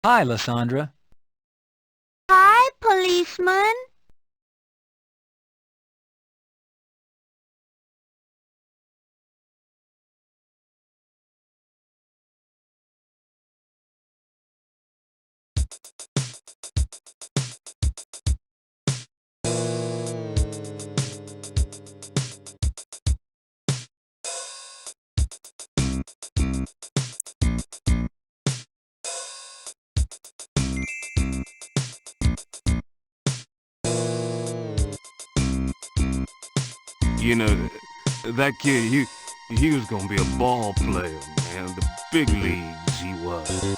Hi, Lysandra. Hi, policeman. You know, that kid, he was gonna be a ball player, man. The big leagues he was.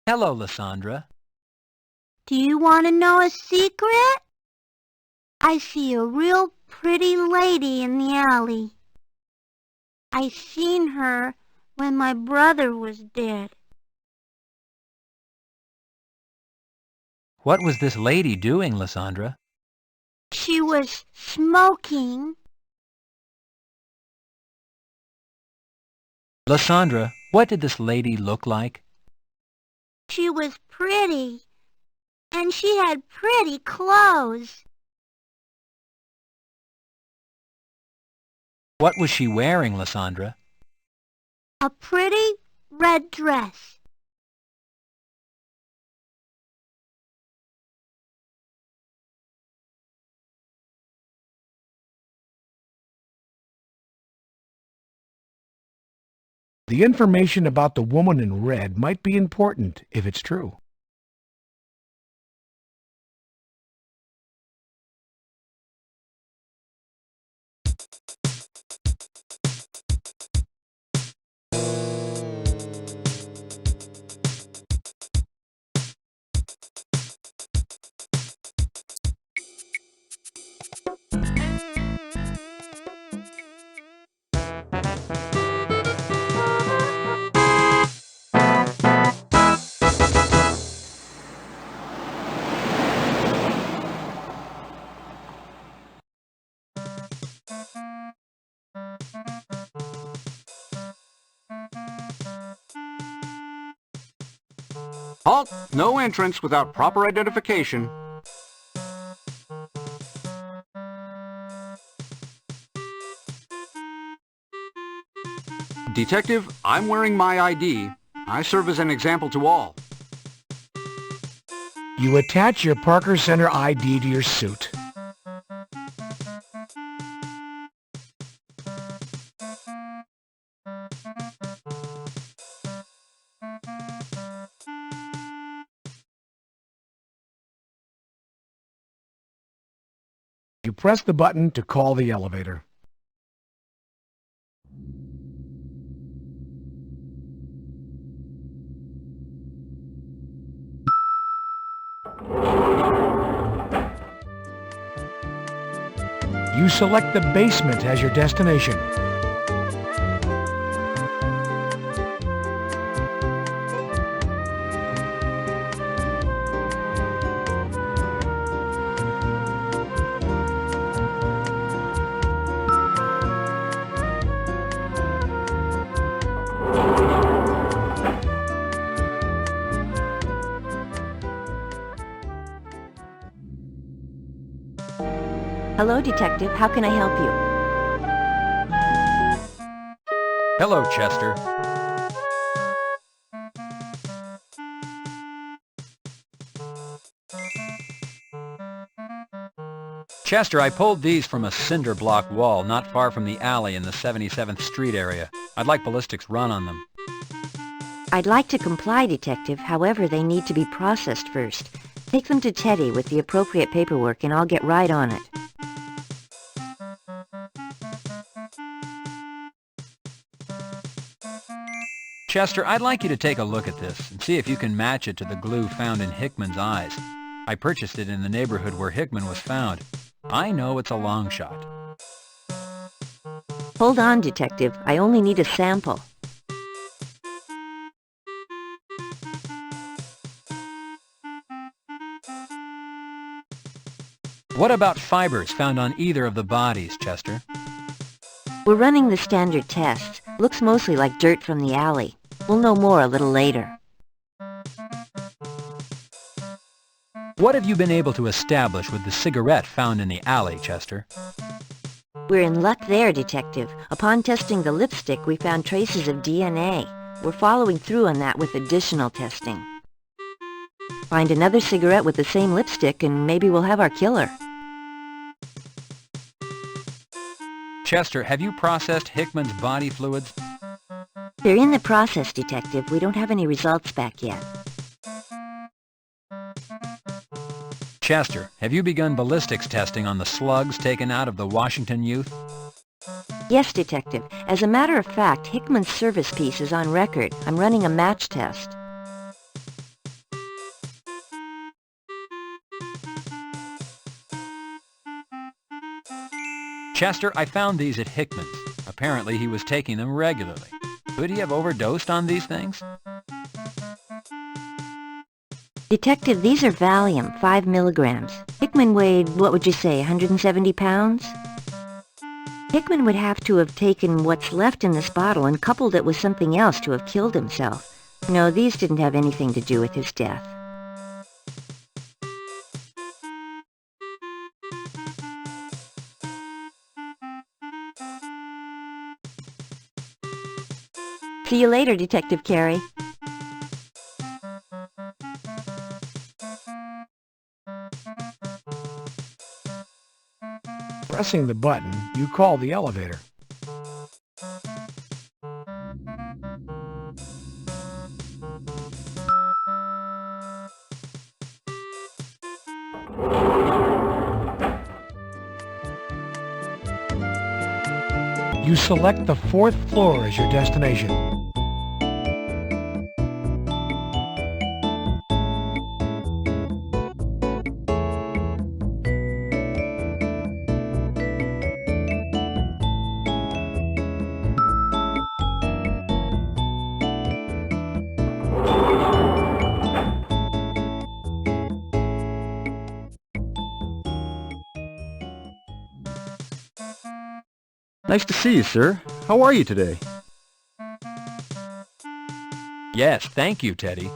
Hello, Lysandra. Do you want to know a secret? I see a real pretty lady in the alley. I seen her when my brother was dead. What was this lady doing, Lysandra? She was smoking. Lysandra, what did this lady look like? She was pretty, and she had pretty clothes. What was she wearing, Lysandra? A pretty red dress. The information about the woman in red might be important if it's true. Halt! No entrance without proper identification. Detective, I'm wearing my ID. I serve as an example to all. You attach your Parker Center ID to your suit. You press the button to call the elevator. You select the basement as your destination. Hello, Detective. How can I help you? Hello, Chester. Chester, I pulled these from a cinder block wall not far from the alley in the 77th Street area. I'd like ballistics run on them. I'd like to comply, Detective. However, they need to be processed first. Take them to Teddy with the appropriate paperwork and I'll get right on it. Chester, I'd like you to take a look at this and see if you can match it to the glue found in Hickman's eyes. I purchased it in the neighborhood where Hickman was found. I know it's a long shot. Hold on, Detective. I only need a sample. What about fibers found on either of the bodies, Chester? We're running the standard test. Looks mostly like dirt from the alley. We'll know more a little later. What have you been able to establish with the cigarette found in the alley, Chester? We're in luck there, Detective. Upon testing the lipstick, we found traces of DNA. We're following through on that with additional testing. Find another cigarette with the same lipstick and maybe we'll have our killer. Chester, have you processed Hickman's body fluids? They're in the process, Detective. We don't have any results back yet. Chester, have you begun ballistics testing on the slugs taken out of the Washington youth? Yes, Detective. As a matter of fact, Hickman's service piece is on record. I'm running a match test. Chester, I found these at Hickman's. Apparently he was taking them regularly. Could he have overdosed on these things? Detective, these are Valium, 5 milligrams. Hickman weighed, what would you say, 170 pounds? Hickman would have to have taken what's left in this bottle and coupled it with something else to have killed himself. No, these didn't have anything to do with his death. See you later, Detective Carey. Pressing the button, you call the elevator. You select the 4th floor as your destination. Nice to see you, sir. How are you today? Yes, thank you, Teddy.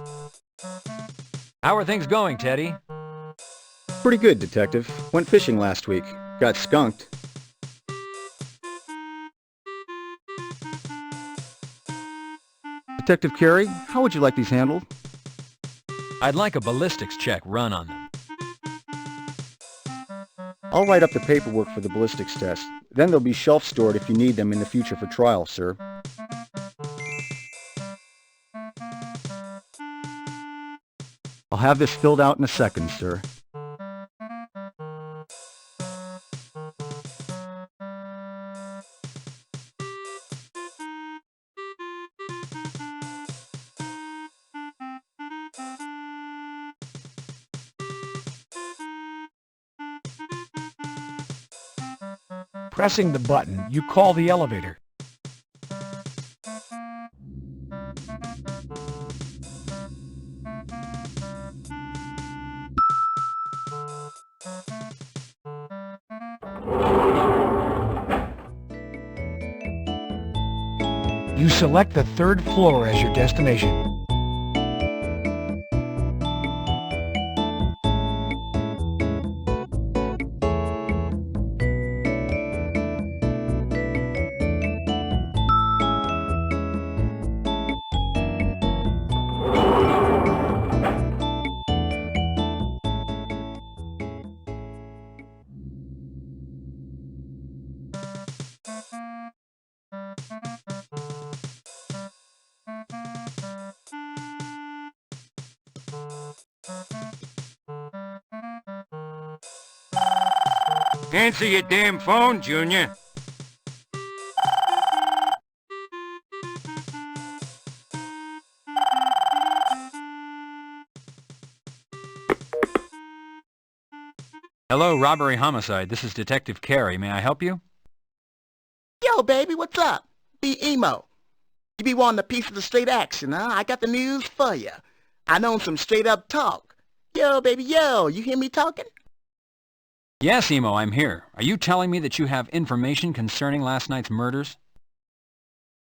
How are things going, Teddy? Pretty good, Detective. Went fishing last week. Got skunked. Detective Carey, how would you like these handled? I'd like a ballistics check run on them. I'll write up the paperwork for the ballistics test. Then they'll be shelf-stored if you need them in the future for trial, sir. I'll have this filled out in a second, sir. Pressing the button, you call the elevator. You select the 3rd floor as your destination. Answer your damn phone, Junior. Hello, robbery homicide. This is Detective Carey. May I help you? Yo, baby, what's up? Be emo. You be wanting a piece of the straight action, huh? I got the news for you. I know some straight-up talk. Yo, baby, yo, you hear me talking? Yes, Emo, I'm here. Are you telling me that you have information concerning last night's murders?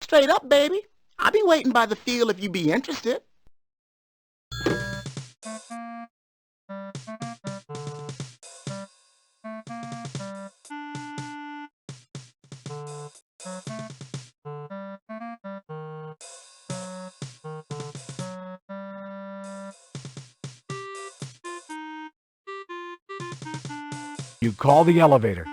Straight up, baby. I'll be waiting by the field if you be interested. You call the elevator.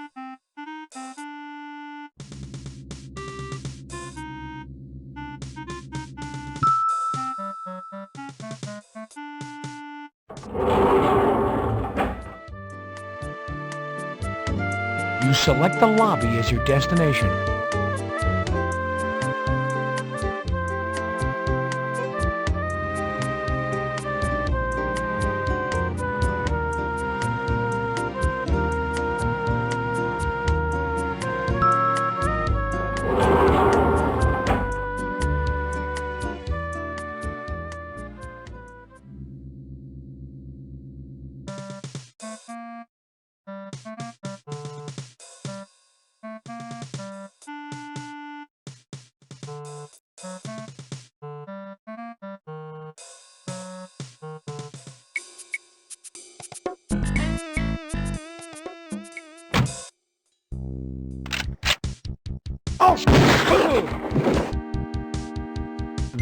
You select the lobby as your destination.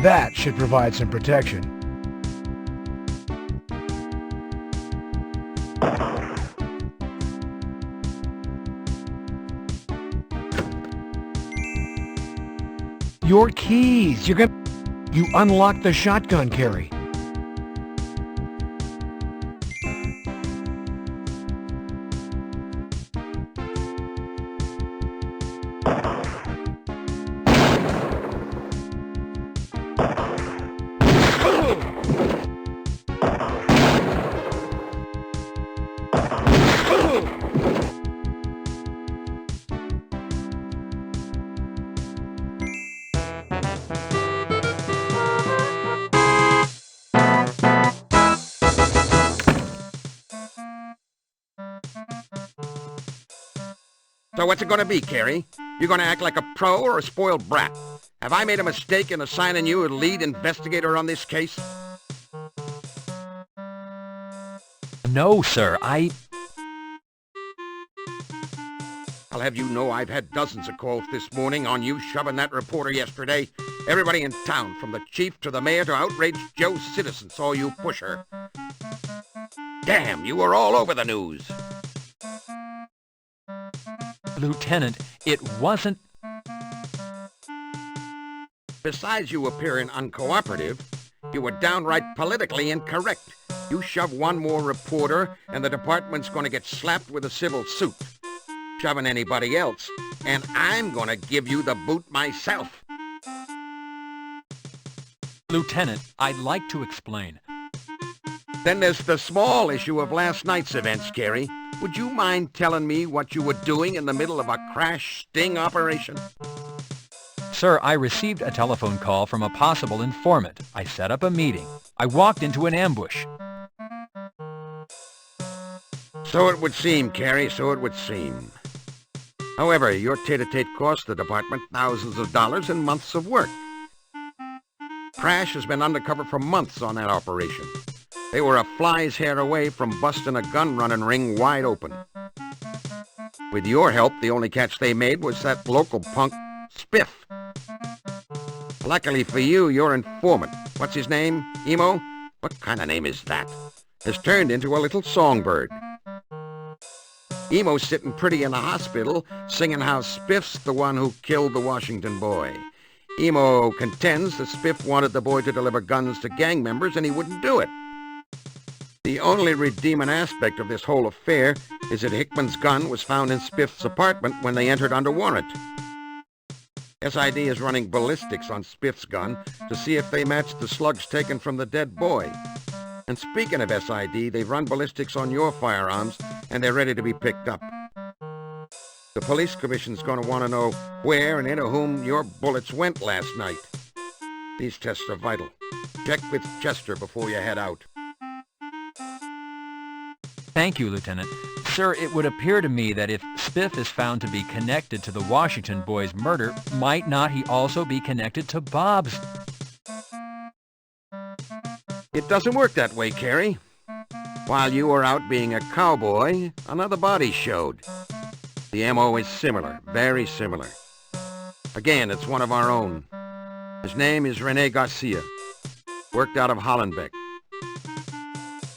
That should provide some protection. Your keys. You unlocked the shotgun, Carey. So what's it gonna be, Carey? You gonna act like a pro or a spoiled brat? Have I made a mistake in assigning you a lead investigator on this case? No, sir. I'll have you know I've had dozens of calls this morning on you shoving that reporter yesterday. Everybody in town, from the chief to the mayor to outraged Joe citizen, saw you push her. Damn, you were all over the news. Lieutenant, it wasn't... Besides you appearing uncooperative, you were downright politically incorrect. You shove one more reporter, and the department's going to get slapped with a civil suit. Shoving anybody else, and I'm going to give you the boot myself. Lieutenant, I'd like to explain. Then there's the small issue of last night's events, Carey. Would you mind telling me what you were doing in the middle of a crash sting operation? Sir, I received a telephone call from a possible informant. I set up a meeting. I walked into an ambush. So it would seem, Carey, so it would seem. However, your tete-a-tete cost the department thousands of dollars and months of work. Crash has been undercover for months on that operation. They were a fly's hair away from busting a gun-running ring wide open. With your help, the only catch they made was that local punk, Spiff. Luckily for you, your informant, what's his name, Emo? What kind of name is that? Has turned into a little songbird. Emo's sitting pretty in the hospital, singing how Spiff's the one who killed the Washington boy. Emo contends that Spiff wanted the boy to deliver guns to gang members and he wouldn't do it. The only redeeming aspect of this whole affair is that Hickman's gun was found in Spiff's apartment when they entered under warrant. SID is running ballistics on Spiff's gun to see if they match the slugs taken from the dead boy. And speaking of SID, they've run ballistics on your firearms, and they're ready to be picked up. The police commission's going to want to know where and into whom your bullets went last night. These tests are vital. Check with Chester before you head out. Thank you, Lieutenant. Sir, it would appear to me that if Spiff is found to be connected to the Washington boys' murder, might not he also be connected to Bob's? It doesn't work that way, Carey. While you were out being a cowboy, another body showed. The MO is similar, very similar. Again, it's one of our own. His name is Rene Garcia, worked out of Hollenbeck.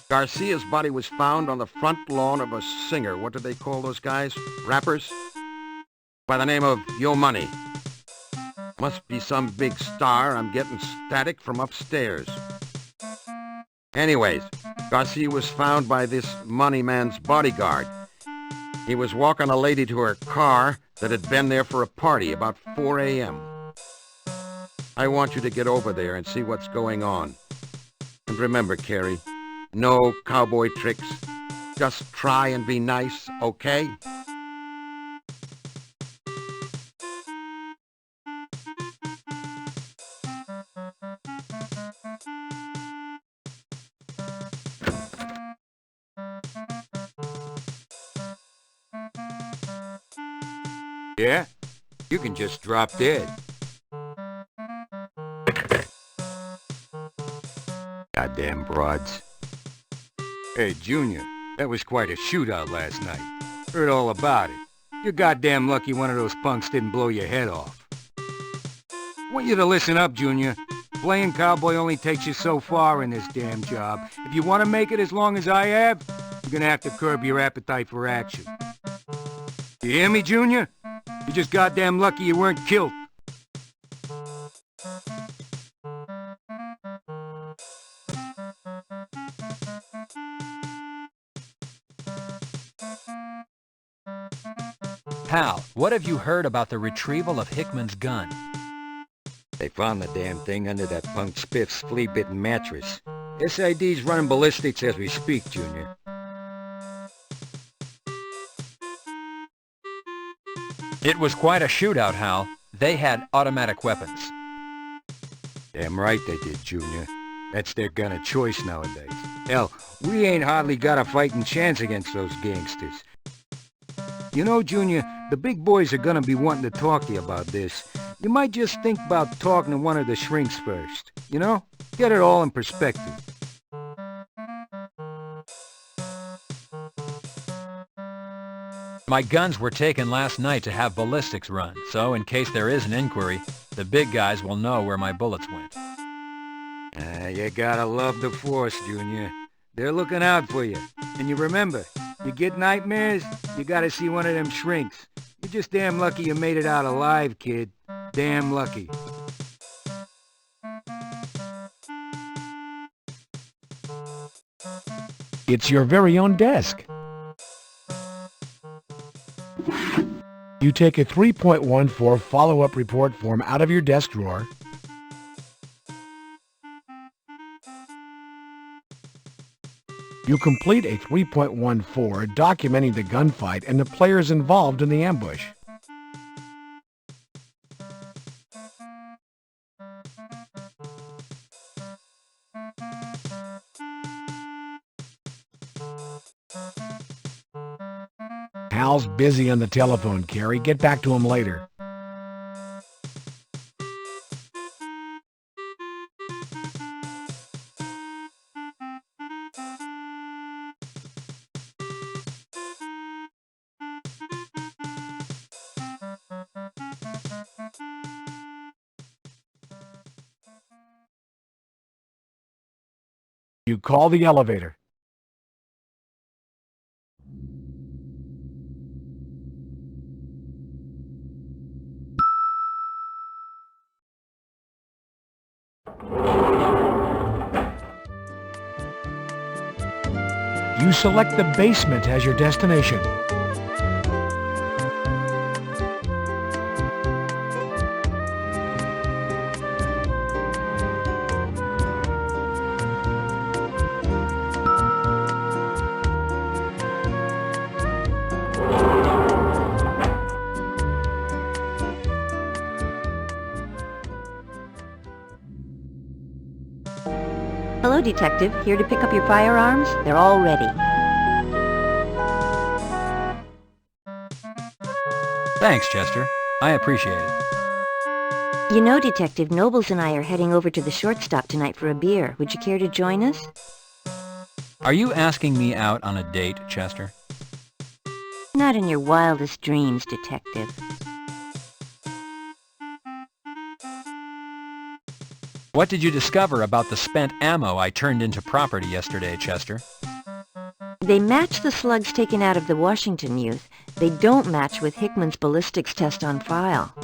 Garcia's body was found on the front lawn of a singer. What do they call those guys? Rappers? By the name of Yo Money. Must be some big star. I'm getting static from upstairs. Anyways, Garcia was found by this money man's bodyguard. He was walking a lady to her car that had been there for a party about 4 a.m. I want you to get over there and see what's going on. And remember, Carey, no cowboy tricks. Just try and be nice, okay? Yeah? You can just drop dead. Goddamn broads. Hey, Junior, that was quite a shootout last night. Heard all about it. You're goddamn lucky one of those punks didn't blow your head off. Want you to listen up, Junior. Playing cowboy only takes you so far in this damn job. If you want to make it as long as I have, you're gonna have to curb your appetite for action. You hear me, Junior? You're just goddamn lucky you weren't killed. Hal, what have you heard about the retrieval of Hickman's gun? They found the damn thing under that punk Spiff's flea-bitten mattress. SID's running ballistics as we speak, Junior. It was quite a shootout, Hal. They had automatic weapons. Damn right they did, Junior. That's their gun of choice nowadays. Hell, we ain't hardly got a fighting chance against those gangsters. You know, Junior, the big boys are gonna be wanting to talk to you about this. You might just think about talking to one of the shrinks first. You know? Get it all in perspective. My guns were taken last night to have ballistics run, so in case there is an inquiry, the big guys will know where my bullets went. You gotta love the force, Junior. They're looking out for you. And you remember, you get nightmares, you gotta see one of them shrinks. You're just damn lucky you made it out alive, kid. Damn lucky. It's your very own desk. You take a 3.14 follow-up report form out of your desk drawer. You complete a 3.14 documenting the gunfight and the players involved in the ambush. Hal's busy on the telephone, Carey. Get back to him later. You call the elevator. You select the basement as your destination. Hello, Detective. Here to pick up your firearms? They're all ready. Thanks, Chester. I appreciate it. You know, Detective, Nobles and I are heading over to the shortstop tonight for a beer. Would you care to join us? Are you asking me out on a date, Chester? Not in your wildest dreams, Detective. What did you discover about the spent ammo I turned into property yesterday, Chester? They match the slugs taken out of the Washington youth. They don't match with Hickman's ballistics test on file.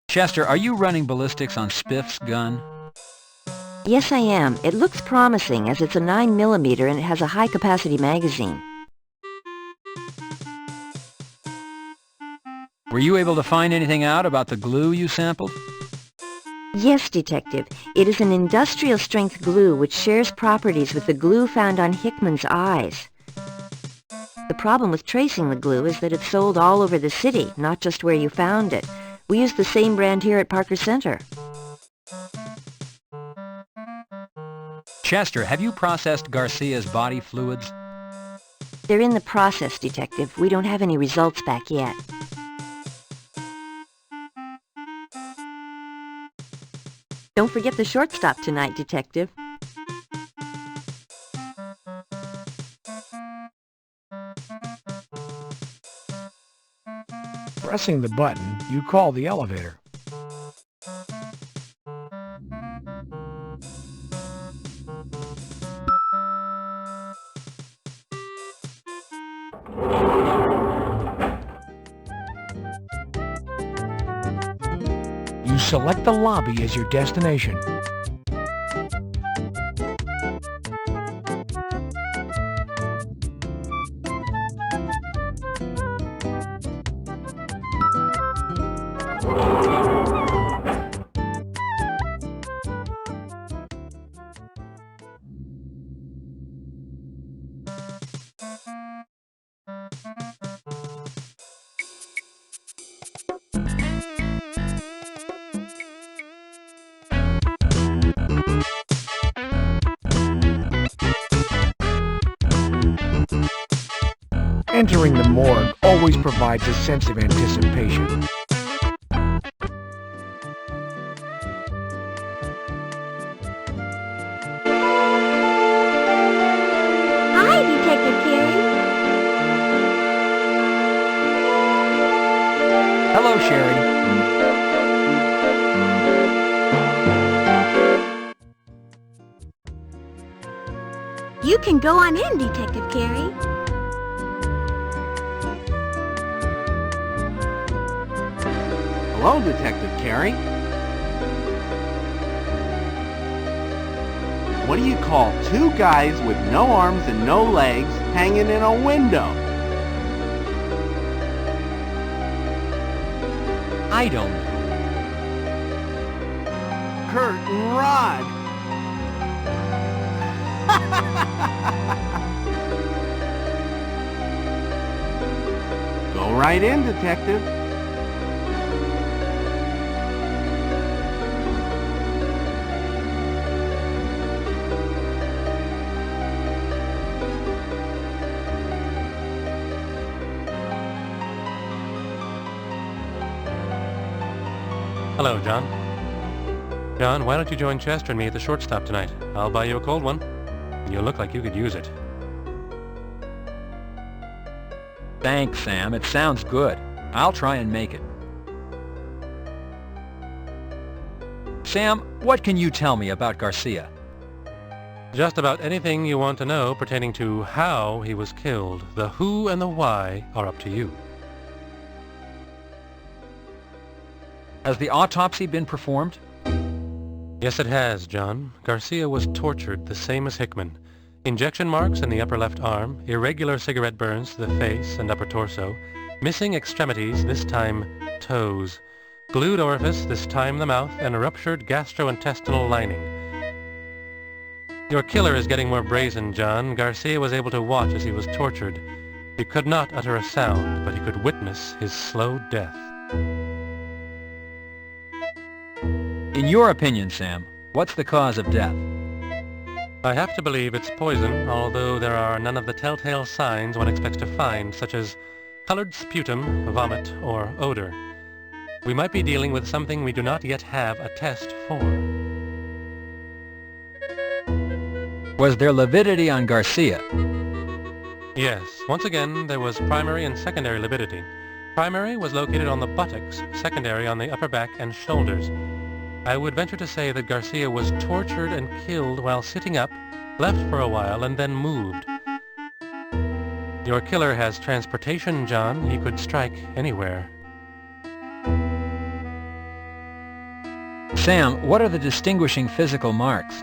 Chester, are you running ballistics on Spiff's gun? Yes, I am. It looks promising as it's a 9mm and it has a high-capacity magazine. Were you able to find anything out about the glue you sampled? Yes, Detective. It is an industrial-strength glue which shares properties with the glue found on Hickman's eyes. The problem with tracing the glue is that it's sold all over the city, not just where you found it. We use the same brand here at Parker Center. Chester, have you processed Garcia's body fluids? They're in the process, Detective. We don't have any results back yet. Don't forget the shortstop tonight, Detective. Pressing the button, you call the elevator. You select the lobby as your destination. Entering the morgue always provides a sense of anticipation. Hi, Detective Carey. Hello, Sherry. You can go on in, Detective Carey. Hello, Detective Carey. What do you call two guys with no arms and no legs hanging in a window? I don't know. Kurt and Rod. Go right in, Detective. Hello, John. John, why don't you join Chester and me at the shortstop tonight? I'll buy you a cold one. You look like you could use it. Thanks, Sam. It sounds good. I'll try and make it. Sam, what can you tell me about Garcia? Just about anything you want to know pertaining to how he was killed. The who and the why are up to you. Has the autopsy been performed? Yes, it has, John. Garcia was tortured the same as Hickman. Injection marks in the upper left arm, irregular cigarette burns to the face and upper torso, missing extremities, this time toes, glued orifice, this time the mouth, and a ruptured gastrointestinal lining. Your killer is getting more brazen, John. Garcia was able to watch as he was tortured. He could not utter a sound, but he could witness his slow death. In your opinion, Sam, what's the cause of death? I have to believe it's poison, although there are none of the telltale signs one expects to find, such as colored sputum, vomit, or odor. We might be dealing with something we do not yet have a test for. Was there lividity on Garcia? Yes, once again, there was primary and secondary lividity. Primary was located on the buttocks, secondary on the upper back and shoulders. I would venture to say that Garcia was tortured and killed while sitting up, left for a while, and then moved. Your killer has transportation, John. He could strike anywhere. Sam, what are the distinguishing physical marks?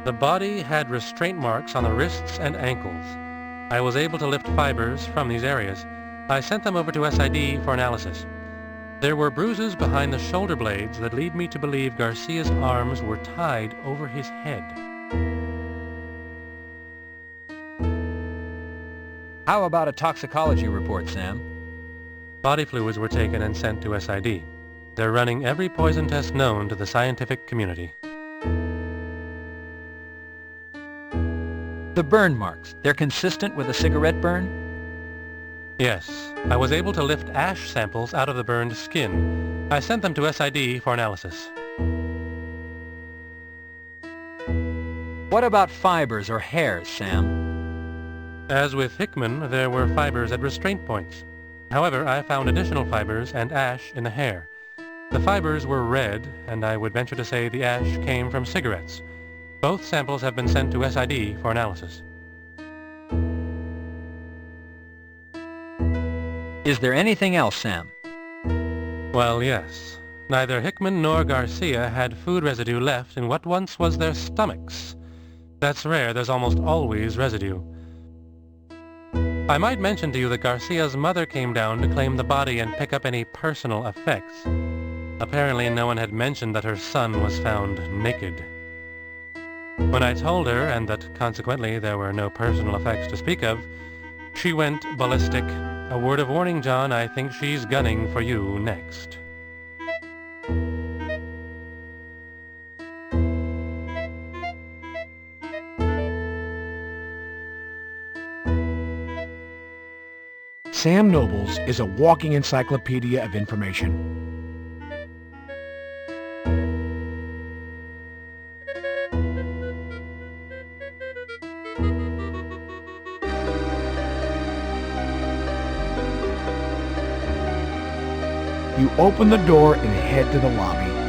The body had restraint marks on the wrists and ankles. I was able to lift fibers from these areas. I sent them over to SID for analysis. There were bruises behind the shoulder blades that lead me to believe Garcia's arms were tied over his head. How about a toxicology report, Sam? Body fluids were taken and sent to SID. They're running every poison test known to the scientific community. The burn marks, they're consistent with a cigarette burn? Yes, I was able to lift ash samples out of the burned skin. I sent them to SID for analysis. What about fibers or hairs, Sam? As with Hickman, there were fibers at restraint points. However, I found additional fibers and ash in the hair. The fibers were red, and I would venture to say the ash came from cigarettes. Both samples have been sent to SID for analysis. Is there anything else, Sam? Well, yes. Neither Hickman nor Garcia had food residue left in what once was their stomachs. That's rare. There's almost always residue. I might mention to you that Garcia's mother came down to claim the body and pick up any personal effects. Apparently no one had mentioned that her son was found naked. When I told her, and that consequently there were no personal effects to speak of, she went ballistic. A word of warning, John, I think she's gunning for you next. Sam Nobles is a walking encyclopedia of information. You open the door and head to the lobby.